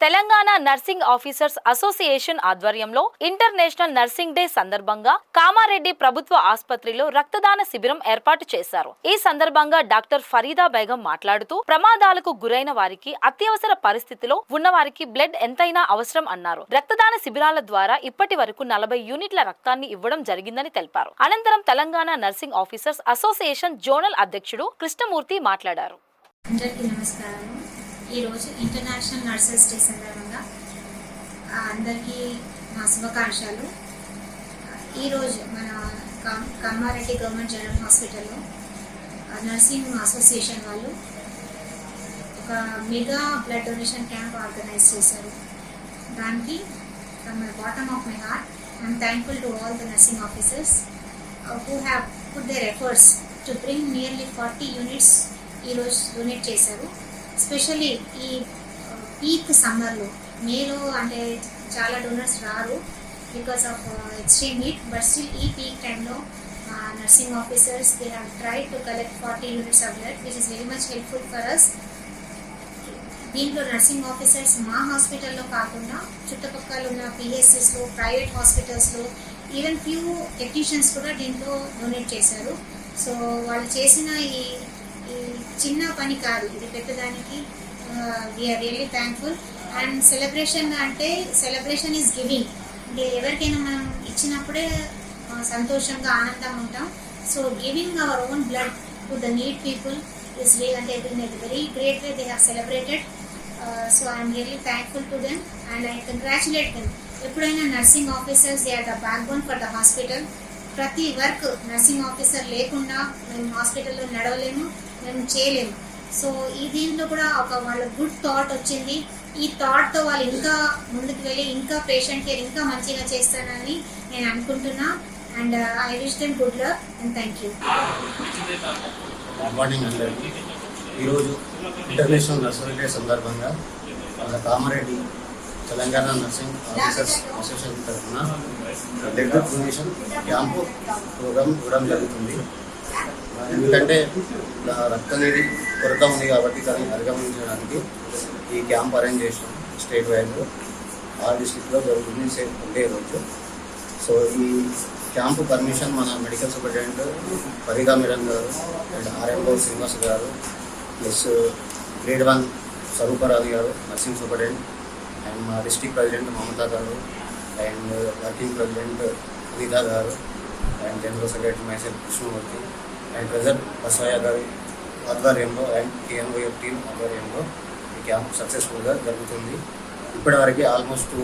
Telangana nursing officers association ఆధ్వర్యంలో international nursing day సందర్భంగా కామారెడ్డి ప్రభుత్వ ఆసుపత్రిలో రక్తదాన శిబిరం ఏర్పాటు చేశారు. ఈ సందర్భంగా డాక్టర్ ఫరీదా బేగం మాట్లాడుతూ ప్రమాదాలకు గురైన వారికి అత్యవసర పరిస్థితిలో ఉన్న వారికి బ్లడ్ ఎంతైనా అవసరం అన్నారు. రక్తదాన శిబిరాల ద్వారా ఇప్పటి వరకు 40 యూనిట్ల రక్తాన్ని ఇవ్వడం జరిగిందని తెలిపారు. అనంతరం Telangana nursing officers association zonal అధ్యక్షుడు కృష్ణమూర్తి మాట్లాడారు. ఈ రోజు ఇంటర్నేషనల్ నర్సెస్ డే సందర్భంగా అందరికీ మా శుభాకాంక్షలు. ఈరోజు మన కామారెడ్డి గవర్నమెంట్ జనరల్ హాస్పిటల్లో నర్సింగ్ అసోసియేషన్ వాళ్ళు ఒక mega blood donation camp organise చేశారు. దానికి from the bottom of my heart I'm thankful to all the nursing officers who have put their efforts to bring nearly 40 units ఈరోజు donate చేశారు. Especially ఈ peak సమ్మర్లో మేలో అంటే చాలా డోనర్స్ రారు because of extreme heat, but still ఈ peak టైంలో nursing officers they have tried to collect 40 units of blood which is very much helpful for us. దీంట్లో నర్సింగ్ ఆఫీసర్స్ మా హాస్పిటల్లో కాకుండా చుట్టుపక్కల ఉన్న పిహెచ్సిస్లో, ప్రైవేట్ హాస్పిటల్స్లో, ఈవెన్ ఫ్యూ టెక్నీషియన్స్ కూడా దీంట్లో డొనేట్ చేశారు. సో వాళ్ళు చేసిన ఈ చిన్న పని కాదు, ఇది పెట్టడానికి we are really thankful. And celebration అంటే సెలబ్రేషన్ ఈజ్ గివింగ్, అంటే ఎవరికైనా మనం ఇచ్చినప్పుడే సంతోషంగా ఆనందంగా ఉంటాం. So giving our own blood to the need people is అంటే very great way they have celebrated. So I'm really thankful to them and I congratulate them. ఎప్పుడైనా nursing officers they are the backbone for the hospital. ప్రతి work nursing officer లేకుండా మేము హాస్పిటల్లో నడవలేము, మేము చేయలేము. So ఈ దీంట్లో కూడా ఒక వాళ్ళ గుడ్ థాట్ వచ్చింది. ఈ థాట్తో వాళ్ళు ఇంకా ముందుకు వెళ్ళి ఇంకా పేషెంట్ కేర్ ఇంకా మంచిగా చేస్తారని నేను అనుకుంటున్నా. And I wish them good luck and thank you. Good morning అందరికీ. ఈరోజు ఇంటర్నేషనల్ నర్సింగ్ డే సందర్భంగా మన Kamareddy Telangana nursing officers association తరఫున బ్లడ్ డొనేషన్ క్యాంపు ప్రోగ్రామ్ ఇవ్వడం జరుగుతుంది. ఎందుకంటే రక్తం అనేది కొరత ఉంది కాబట్టి దాన్ని అధిగమించడానికి ఈ క్యాంప్ అరేంజ్ చేసాం. స్టేట్ వైడ్ ఆల్ డిస్ట్రిక్ట్లో జరుగుతుంది ఒకే రోజు. సో ఈ క్యాంపు పర్మిషన్ మన మెడికల్ సూపరింటెండెంట్ ఫరీదా మేడం గారు అండ్ ఆర్ఎంఓ శ్రీనివాస్ గారు ప్లస్ గ్రేడ్ 1 స్వరూపరాజు గారు నర్సింగ్ సూపరింటెండెంట్ అండ్ మా డిస్ట్రిక్ట్ ప్రెసిడెంట్ మమతా గారు అండ్ వర్కింగ్ ప్రెసిడెంట్ అనితా గారు and general secretary మైసెల్ Krishnamurthy and treasure Basavaiah గారి ఆధ్వర్యంలో అండ్ కేఎన్ఓఎఫ్ టీమ్ ఆధ్వర్యంలో ఈ క్యాంప్ సక్సెస్ఫుల్గా జరుగుతుంది. ఇప్పటివరకు ఆల్మోస్ట్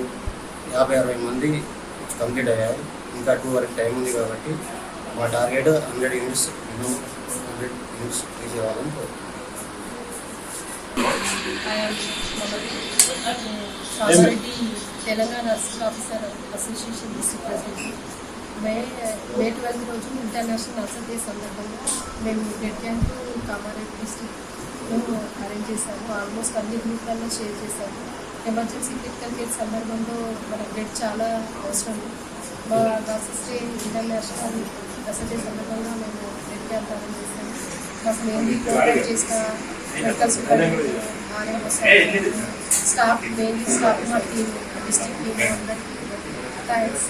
50-60 మంది కంప్లీట్ అయ్యారు. ఇంకా 2 వరకు టైం ఉంది కాబట్టి మా target 100 units minimum 100 units reach అవ్వాలని కోరుకుంటున్నాను. Kamareddy Telangana nursing officer association district president. May 12 రోజు ఇంటర్నేషనల్ నర్సింగ్ డే సందర్భంగా మేము బ్లడ్ క్యాంపు కామారెడ్డి డిస్ట్రిక్ట్లో అరేంజ్ చేశాము. ఆల్మోస్ట్ అన్ని గ్రూప్లలో షేర్ చేశాము. ఎమర్జెన్సీ క్రిటికల్ కేర్ సందర్భంలో మన బ్లడ్ చాలా అవసరం. మా nurses day international nurses day సందర్భంగా మేము బ్లడ్ క్యాంప్ అరేంజ్ చేశాము. మాకు మెయిన్లీ ప్రోగ్రామ్ చేసిన medical superintendent RMO staff mainly staff మా టీమ్ డిస్ట్రిక్ట్ టీమ్ అందరికీ థ్యాంక్స్.